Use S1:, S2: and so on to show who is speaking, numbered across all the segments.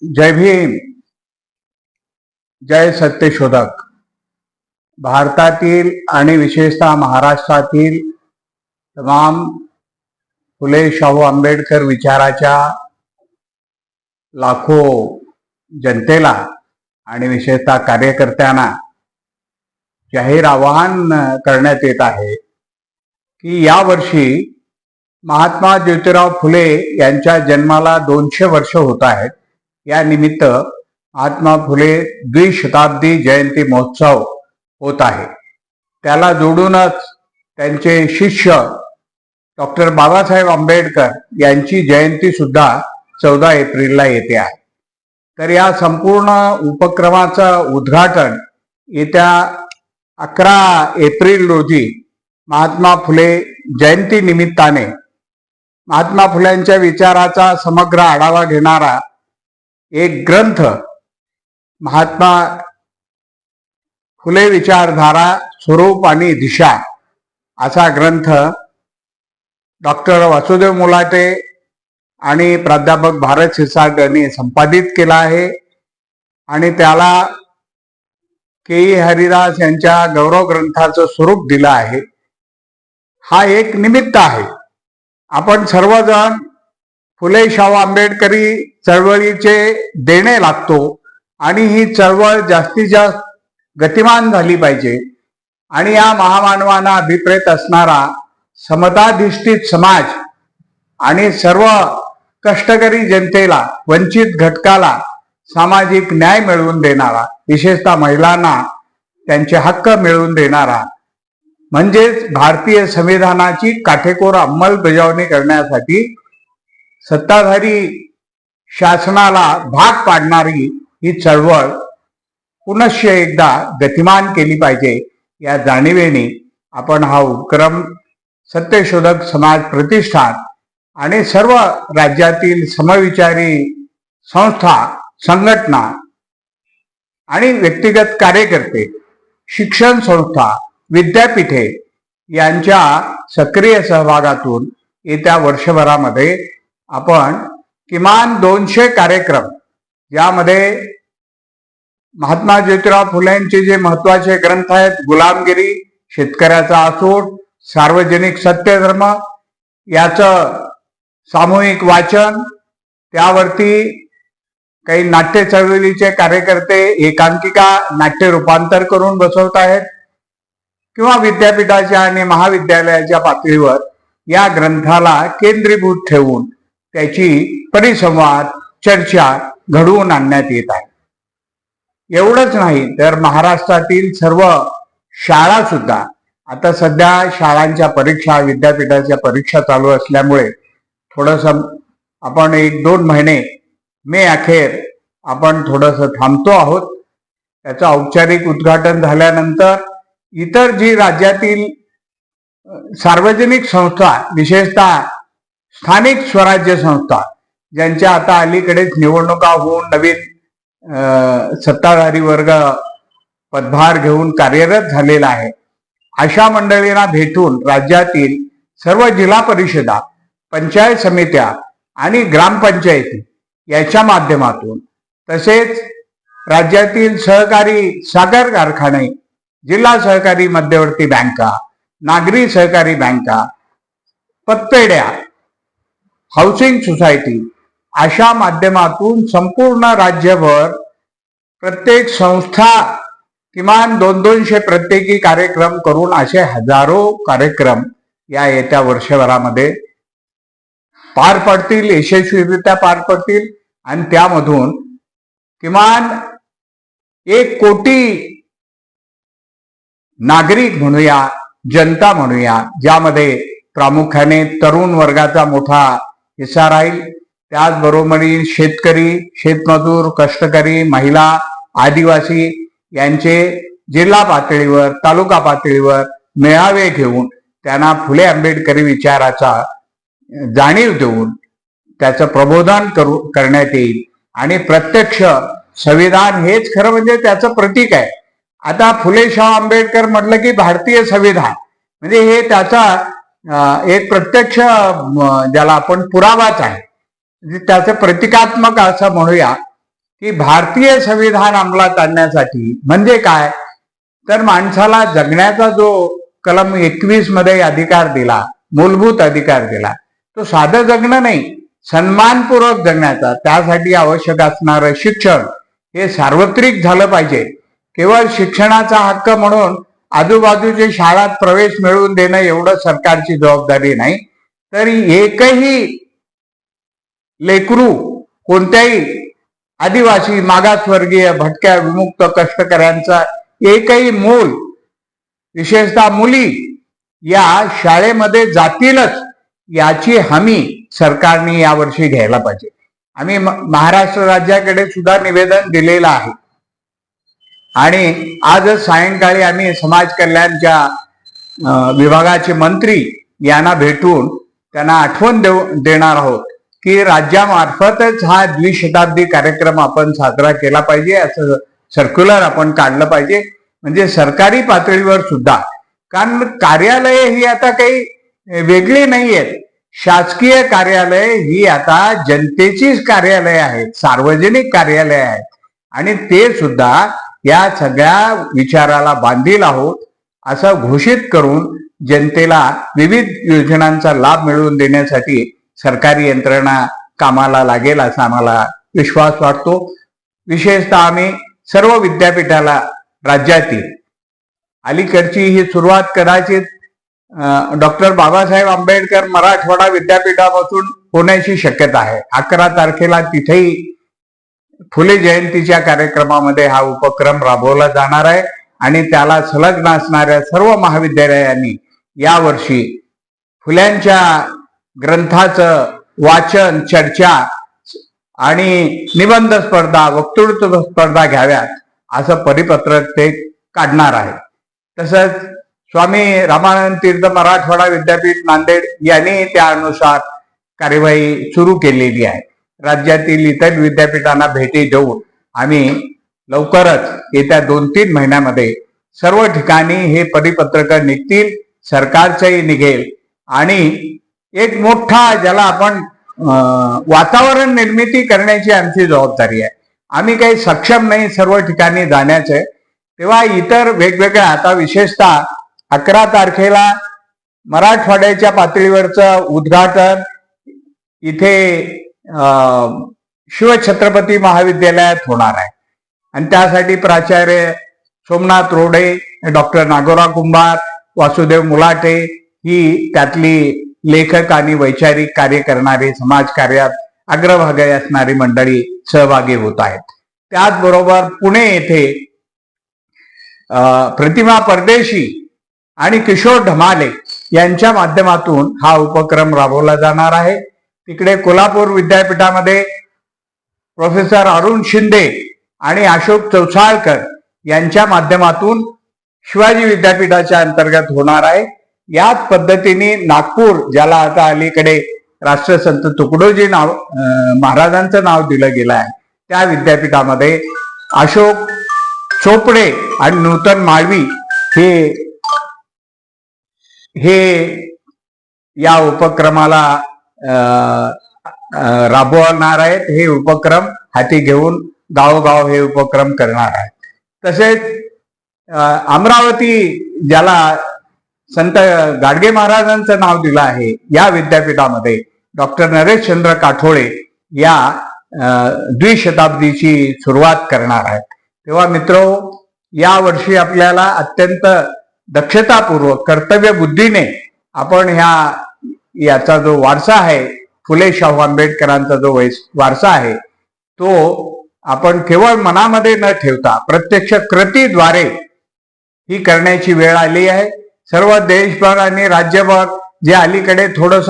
S1: जय भीम, जय सत्यशोधक. भारतातील आणि विशेषतः महाराष्ट्रातील तमाम फुले शाहू आंबेडकर विचाराच्या लाखो जनतेला आणि विशेषतः कार्यकर्त्यांना जाहीर आवाहन करण्यात येत आहे की यावर्षी महात्मा ज्योतिराव फुले यांच्या जन्माला 200 वर्ष होत आहेत. या निमित्त महात्मा फुले द्विशताब्दी जयंती महोत्सव होत आहे. त्याला जोडूनच त्यांचे शिष्य डॉक्टर बाबासाहेब आंबेडकर यांची जयंती सुद्धा 14 एप्रिलला येते आहे. तर या संपूर्ण उपक्रमाचं उद्घाटन येत्या 11 एप्रिल रोजी महात्मा फुले जयंती निमित्ताने महात्मा फुल्यांच्या विचाराचा समग्र आढावा घेणारा एक ग्रंथ महात्मा फुले विचारधारा स्वरूप आणि दिशा असा ग्रंथ डॉक्टर वासुदेव मुलाटे आणि प्राध्यापक भारत सिरसाट यांनी संपादित केला आहे आणि त्याला के.ई. हरिदास यांच्या गौरव ग्रंथाचं स्वरूप दिलं आहे. हा एक निमित्त आहे. आपण सर्वजण फुले शाहू आंबेडकरी चळवळीचे देणे लागतो आणि ही चळवळ जास्तीत जास्त गतिमान झाली पाहिजे आणि या महामानवांना अभिप्रेत असणारा समताधिष्ठित समाज आणि सर्व कष्टकरी जनतेला, वंचित घटकाला सामाजिक न्याय मिळवून देणारा, विशेषतः महिलांना त्यांचे हक्क मिळवून देणारा, म्हणजेच भारतीय संविधानाची काटेकोर अंमलबजावणी करण्यासाठी सत्ताधारी शासनाला भाग पाडणारी ही चळवळ पुनश्च एकदा गतिमान केली पाहिजे. या जाणीवेने आपण हा उपक्रम सत्यशोधक समाज प्रतिष्ठान आणि सर्व राज्यातील समविचारी संस्था, संघटना आणि व्यक्तिगत कार्यकर्ते, शिक्षण संस्था, विद्यापीठे यांच्या सक्रिय सहभागातून येत्या वर्षभरामध्ये आपण किमान 200 कार्यक्रम, यामध्ये महात्मा ज्योतिराव फुलेंचे जे महत्वाचे ग्रंथ आहेत, गुलामगिरी, शेतकऱ्याचा आसूड, सार्वजनिक सत्यधर्म, याचं सामूहिक वाचन, त्यावरती काही नाट्य चळवळीचे कार्यकर्ते एकांकिका नाट्य रूपांतर करून बसवत आहेत किंवा विद्यापीठाच्या आणि महाविद्यालयाच्या पातळीवर या ग्रंथाला केंद्रीभूत ठेवून त्याची परिसंवाद, चर्चा घडवून आणण्यात येत आहे. एवढंच नाही तर महाराष्ट्रातील सर्व शाळा सुद्धा, आता सध्या शाळांच्या परीक्षा, विद्यापीठाच्या परीक्षा चालू असल्यामुळे थोडस आपण 1-2 महिने मे अखेर आपण थोडस थांबतो आहोत. त्याचं औपचारिक उद्घाटन झाल्यानंतर इतर जी राज्यातील सार्वजनिक संस्था, विशेषतः स्थानिक स्वराज्य संस्था, ज्यांच्या आता अलीकडेच निवडणुका होऊन नवीन सत्ताधारी वर्ग पदभार घेऊन कार्यरत झालेला आहे, अशा मंडळींना भेटून राज्यातील सर्व जिल्हा परिषदा, पंचायत समित्या आणि ग्रामपंचायती याच्या माध्यमातून, तसेच राज्यातील सहकारी साखर कारखाने, जिल्हा सहकारी मध्यवर्ती बँका, नागरी सहकारी बँका, पतपेढ्या, हाऊसिंग सोसायटी अशा माध्यमातून संपूर्ण राज्यभर प्रत्येक संस्था किमान 200 प्रत्येकी कार्यक्रम करून असे हजारो कार्यक्रम या येत्या वर्षभरामध्ये पार पडतील, यशस्वीरित्या पार पडतील आणि त्यामधून किमान 1 कोटी नागरिक म्हणूया, जनता म्हणूया, ज्यामध्ये प्रामुख्याने तरुण वर्गाचा मोठा हिस्सा राहील, त्याचबरोबरीने शेतकरी, शेतमजूर, कष्टकरी, महिला, आदिवासी यांचे जिल्हा पातळीवर, तालुका पातळीवर मेळावे घेऊन त्यांना फुले आंबेडकरी विचाराचा जाणीव देऊन त्याचं प्रबोधन करण्यात येईल. आणि प्रत्यक्ष संविधान हेच खरं म्हणजे त्याचं प्रतीक आहे. आता फुले शाहू आंबेडकर म्हटलं की भारतीय संविधान, म्हणजे हे त्याचा एक प्रत्यक्ष ज्याला आपण पुरावाच आहे, त्याचं प्रतिकात्मक असं म्हणूया की भारतीय संविधान अंमलात आणण्यासाठी म्हणजे काय, तर माणसाला जगण्याचा जो कलम 21 मध्ये अधिकार दिला, मूलभूत अधिकार दिला, तो साधं जगणं नाही, सन्मानपूर्वक जगण्याचा, त्यासाठी आवश्यक असणारं शिक्षण हे सार्वत्रिक झालं पाहिजे. केवळ शिक्षणाचा हक्क म्हणून आजूबाजूच्या शाळात प्रवेश मिळवून देणं एवढं सरकारची जबाबदारी नाही, तर एकही लेकरू कोणत्याही आदिवासी, मागासवर्गीय, भटक्या, विमुक्त, कष्टकऱ्यांचा एकही मूल, विशेषतः मुली या शाळेमध्ये जातीलच याची हमी सरकारने यावर्षी घ्यायला पाहिजे. आम्ही महाराष्ट्र राज्याकडे सुद्धा निवेदन दिलेलं आहे आणि आजच सायंकाळी आम्ही समाज कल्याणच्या विभागाचे मंत्री यांना भेटून त्यांना आठवण देणार आहोत की राज्यामार्फतच हा द्विशताब्दी कार्यक्रम आपण साजरा केला पाहिजे, असं सर्क्युलर आपण काढलं पाहिजे. म्हणजे सरकारी पातळीवर सुद्धा, कारण कार्यालय ही आता काही वेगळी नाही आहेत. शासकीय कार्यालय ही आता जनतेचीच कार्यालय आहेत, सार्वजनिक कार्यालय आहेत आणि ते सुद्धा या सगळ्या विचाराला बांधील आहोत असं घोषित करून जनतेला विविध योजनांचा लाभ मिळवून देण्यासाठी सरकारी यंत्रणा कामाला लागेल असा आम्हाला विश्वास वाटतो. विशेषतः आम्ही सर्व विद्यापीठाला राज्यातील, अलीकडची ही सुरुवात कदाचित डॉक्टर बाबासाहेब आंबेडकर मराठवाडा विद्यापीठापासून होण्याची शक्यता आहे. 11 तारखेला तिथेही फुले जयंतीच्या कार्यक्रमामध्ये हा उपक्रम राबवला जाणार आहे आणि त्याला संलग्न असणाऱ्या सर्व महाविद्यालयांनी यावर्षी फुल्यांच्या ग्रंथाचं वाचन, चर्चा आणि निबंध स्पर्धा, वक्तृत्व स्पर्धा घ्याव्यात असं परिपत्रक ते काढणार आहे. तसंच स्वामी रामानंद तीर्थ मराठवाडा विद्यापीठ नांदेड यांनी त्या अनुसार कार्यवाही सुरू केलेली आहे. राज्यातील इतर विद्यापीठांना भेटी देऊन आम्ही लवकरच येत्या 2-3 महिन्यामध्ये सर्व ठिकाणी हे परिपत्रक निघतील, सरकारचंही निघेल आणि एक मोठा, ज्याला आपण वातावरण निर्मिती करण्याची आमची जबाबदारी आहे. आम्ही काही सक्षम नाही सर्व ठिकाणी जाण्याचे. तेव्हा इतर वेगवेगळ्या, आता विशेषतः 11 तारखेला मराठवाड्याच्या पातळीवरचं उद्घाटन इथे शिवछत्रपती महाविद्यालयात होणार आहे आणि त्यासाठी प्राचार्य सोमनाथ रोडे, डॉक्टर नागोरा कुंभार, वासुदेव मुलाटे ही त्यातली लेखक आणि वैचारिक कार्य करणारी, समाजकार्यात अग्रभागी असणारी मंडळी सहभागी होत आहेत. त्याचबरोबर पुणे येथे प्रतिमा परदेशी आणि किशोर ढमाले यांच्या माध्यमातून हा उपक्रम राबवला जाणार आहे. तिकडे कोल्हापूर विद्यापीठामध्ये प्रोफेसर अरुण शिंदे आणि अशोक चौसाळकर यांच्या माध्यमातून शिवाजी विद्यापीठाच्या अंतर्गत होणार आहे. याच पद्धतीने नागपूर, ज्याला आता अलीकडे राष्ट्रसंत तुकडोजी महाराजांचं नाव दिलं गेलं आहे, त्या विद्यापीठामध्ये अशोक चोपडे आणि नूतन माळवी हे या उपक्रमाला राबवणार आहेत. हे उपक्रम हाती घेऊन गावोगाव हे उपक्रम करणार आहेत. तसेच अमरावती, ज्याला संत गाडगे महाराजांचं नाव दिलं आहे, या विद्यापीठामध्ये डॉक्टर नरेशचंद्र काठोळे या द्विशताब्दीची सुरुवात करणार आहेत. तेव्हा मित्रो, या वर्षी आपल्याला अत्यंत दक्षतापूर्वक, कर्तव्य बुद्धीने आपण याचा जो वारसा आहे, फुले शाहू आंबेडकरांचा जो वारसा आहे, तो आपण केवळ मनामध्ये न ठेवता प्रत्यक्ष कृतीद्वारे ही करण्याची वेळ आली आहे. सर्व देशभर आणि राज्यभर जे अलीकडे थोडस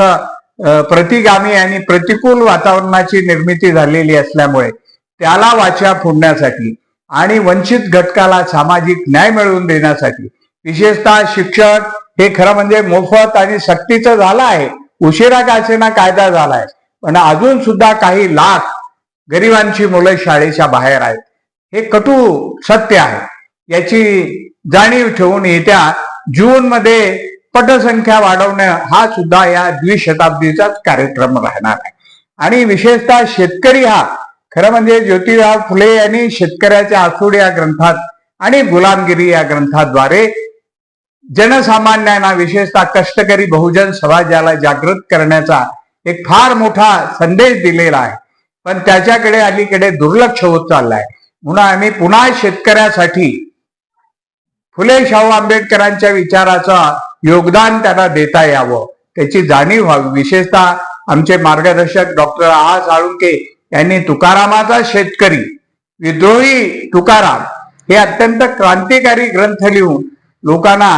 S1: प्रतिगामी आणि प्रतिकूल वातावरणाची निर्मिती झालेली असल्यामुळे त्याला वाचा फोडण्यासाठी आणि वंचित घटकाला सामाजिक न्याय मिळवून देण्यासाठी, विशेषतः शिक्षण हे खरं म्हणजे मोफत आणि सक्तीचं झालं आहे. उशिरा का असेना कायदा झालाय, पण अजून सुद्धा काही लाख गरिबांची मुलं शाळेच्या बाहेर आहेत. हे कटू सत्य आहे. याची जाणीव ठेवून येत्या जून मध्ये पटसंख्या वाढवणं हा सुद्धा या द्विशताब्दीचाच कार्यक्रम राहणार आहे. आणि विशेषतः शेतकरी हा खरं म्हणजे ज्योतिराव फुले यांनी शेतकऱ्याचे आसूड या ग्रंथात आणि गुलामगिरी या ग्रंथाद्वारे जनसामान्यांना, विशेषतः कष्टकरी बहुजन समाजाला जागृत करण्याचा एक फार मोठा संदेश दिलेला आहे. पण त्याच्याकडे अलीकडे दुर्लक्ष होत चाललंय. म्हणून आम्ही पुन्हा शेतकऱ्यासाठी फुले शाहू आंबेडकरांच्या विचाराचं योगदान त्यांना देता यावं, त्याची जाणीव व्हावी. विशेषतः आमचे मार्गदर्शक डॉक्टर आ साळुंके यांनी तुकारामाचा शेतकरी, विद्रोही तुकाराम हे अत्यंत क्रांतिकारी ग्रंथ लिहून लोकांना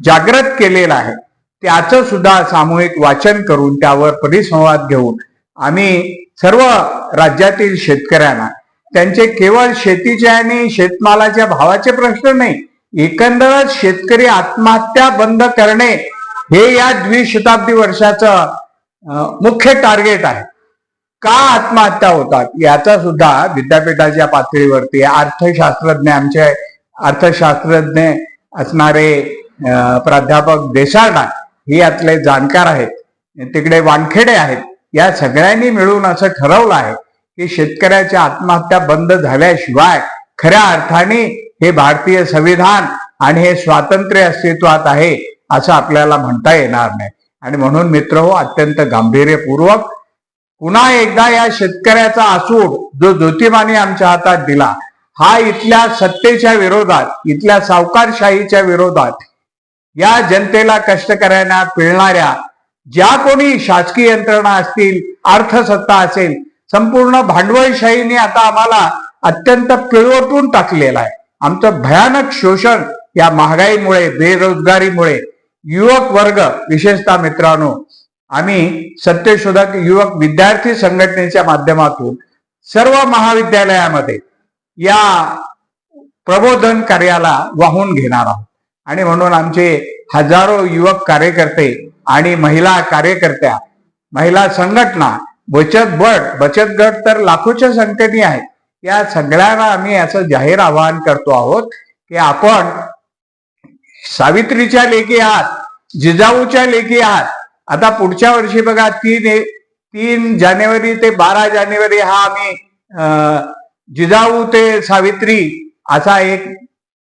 S1: जागृत केलेला आहे. त्याचं सुद्धा सामूहिक वाचन करून त्यावर परिसंवाद घेऊन आम्ही सर्व राज्यातील शेतकऱ्यांना त्यांचे केवळ शेतीचे आणि शेतमालाच्या भावाचे प्रश्न नाही, एकंदरच शेतकरी आत्महत्या बंद करणे हे या द्विशताब्दी वर्षाचं मुख्य टार्गेट आहे. का आत्महत्या होतात याचा सुद्धा विद्यापीठाच्या पातळीवरती आमचे अर्थशास्त्रज्ञ असणारे प्राध्यापक देसाडा हे यातले जाणकार आहेत, तिकडे वानखेडे आहेत. या सगळ्यांनी मिळून असं ठरवलं आहे की शेतकऱ्याच्या आत्महत्या बंद झाल्याशिवाय खऱ्या अर्थाने हे भारतीय संविधान आणि हे स्वातंत्र्य अस्तित्वात आहे असं आपल्याला म्हणता येणार नाही. आणि म्हणून मित्रहो, अत्यंत गांभीर्यपूर्वक पुन्हा एकदा या शेतकऱ्याचा आसूड जो ज्योतिबाने आमच्या हातात दिला, हा इथल्या सत्तेच्या विरोधात, इथल्या सावकारशाहीच्या विरोधात, या जनतेला, कष्टकऱ्यांना पिळणाऱ्या ज्या कोणी शासकीय यंत्रणा असतील, अर्थसत्ता असेल, संपूर्ण भांडवलशाहीने आता आम्हाला अत्यंत पिळवटून टाकलेला आहे. आमचं भयानक शोषण या महागाईमुळे, बेरोजगारीमुळे युवक वर्ग, विशेषतः मित्रांनो, आम्ही सत्यशोधक युवक विद्यार्थी संघटनेच्या माध्यमातून सर्व महाविद्यालयामध्ये या प्रबोधन कार्याला वाहून घेणार आहोत. आणि म्हणून आमचे हजारो युवक कार्यकर्ते आणि महिला कार्यकर्त्या, महिला संघटना, बचत गट तर लाखोच्या संख्येने आहेत. या सगळ्यांना आम्ही असं जाहीर आवाहन करतो आहोत की आपण सावित्रीच्या लेकी आहात, जिजाऊच्या लेकी आहात. आता पुढच्या वर्षी बघा 3 जानेवारी ते 12 जानेवारी हा आम्ही जिजाऊ ते सावित्री असा एक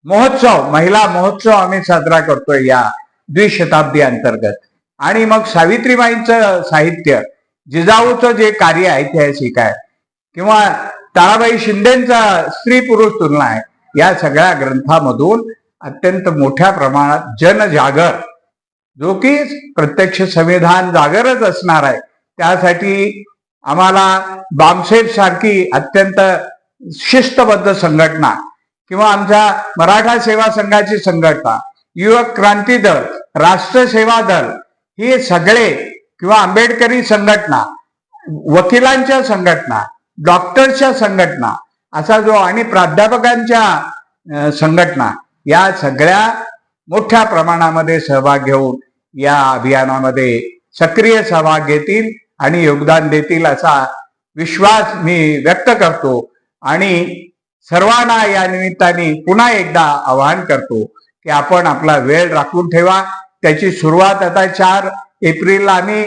S1: महोत्सव, महिला महोत्सव आम्ही साजरा करतोय या द्विशताब्दी अंतर्गत. आणि मग सावित्रीबाईंचं साहित्य, जिजाऊचं जे कार्य ऐतिहासिक आहे, किंवा ताराबाई शिंदेचा स्त्री पुरुष तुलना आहे, या सगळ्या ग्रंथामधून अत्यंत मोठ्या प्रमाणात जनजागर, जो की प्रत्यक्ष संविधान जागरच असणार आहे, त्यासाठी आम्हाला बामसेफ सारखी अत्यंत शिस्तबद्ध संघटना, किंवा आमच्या मराठा सेवा संघाची संघटना, युवक क्रांती दल, राष्ट्र सेवा दल, हे सगळे, किंवा आंबेडकरी संघटना, वकिलांच्या संघटना, डॉक्टरच्या संघटना, असा जो, आणि प्राध्यापकांच्या संघटना, या सगळ्या मोठ्या प्रमाणामध्ये सहभाग घेऊन या अभियानामध्ये सक्रिय सहभाग घेतील आणि योगदान देतील असा विश्वास मी व्यक्त करतो. आणि सर्वांना या निमित्ताने पुन्हा एकदा आवाहन करतो की आपण आपला वेळ राखून ठेवा. त्याची सुरुवात आता 4 एप्रिलला आम्ही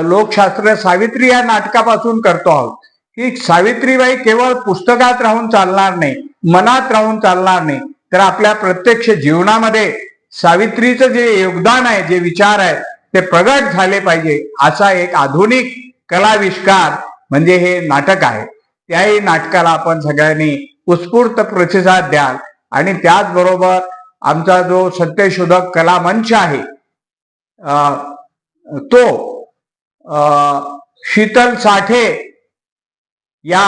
S1: लोकशास्त्र सावित्री या नाटकापासून करतो आहोत. की सावित्रीबाई केवळ पुस्तकात राहून चालणार नाही, मनात राहून चालणार नाही, तर आपल्या प्रत्यक्ष जीवनामध्ये सावित्रीचं जे योगदान आहे, जे विचार आहे, ते प्रगट झाले पाहिजे. असा एक आधुनिक कलाविष्कार म्हणजे हे नाटक आहे. त्याही नाटकाला आपण सगळ्यांनी उत्स्फूर्त प्रतिसाद द्याल. आणि त्याचबरोबर आमचा जो सत्यशोधक कला मंच आहे, तो शीतल साठे या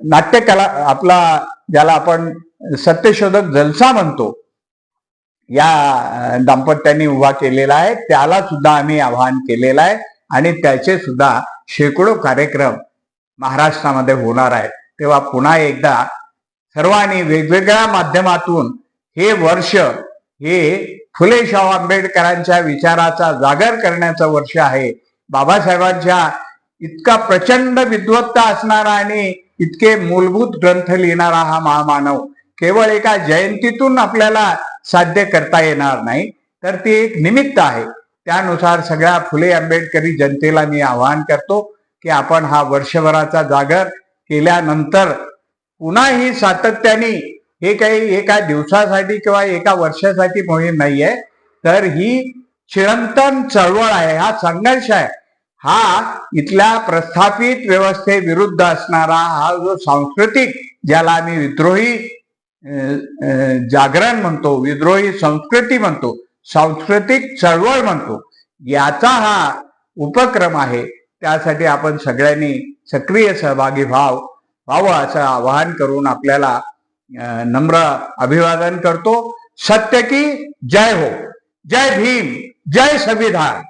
S1: नाट्यकला, आपला ज्याला आपण सत्यशोधक जलसा म्हणतो, या दाम्पत्यांनी उभा केलेला आहे, त्याला सुद्धा आम्ही आवाहन केलेलं आहे. आणि त्याचे सुद्धा शेकडो कार्यक्रम महाराष्ट्रामध्ये होणार आहेत. तेव्हा पुन्हा एकदा सर्वांनी वेगवेगळ्या माध्यमातून हे वर्ष हे फुले शाहू आंबेडकरांच्या विचाराचा जागर करण्याचं वर्ष आहे. बाबासाहेबांच्या इतका प्रचंड विद्वत्ता असणारा आणि इतके मूलभूत ग्रंथ लिहिणारा हा महामानव केवळ एका जयंतीतून आपल्याला साध्य करता येणार नाही, तर ते एक निमित्त आहे. त्यानुसार सगळ्या फुले आंबेडकरी जनतेला मी आवाहन करतो की आपण हा वर्षभराचा जागर केल्यानंतर पुन्हा ही सातत्याने, हे काही एका दिवसासाठी किंवा एका वर्षासाठी मोहीम नाहीये, तर ही चिरंतन चळवळ आहे, हा संघर्ष आहे. हा इथल्या प्रस्थापित व्यवस्थेविरुद्ध असणारा हा जो सांस्कृतिक, ज्याला आम्ही विद्रोही जागरण म्हणतो, विद्रोही संस्कृती म्हणतो, सांस्कृतिक चळवळ म्हणतो, याचा हा उपक्रम आहे. त्यासाठी आपण सगळ्यांनी सक्रिय सहभागी व्हावं असं आवाहन करून आपल्याला नम्र अभिवादन करतो. सत्य की जय हो. जय भीम, जय संविधान.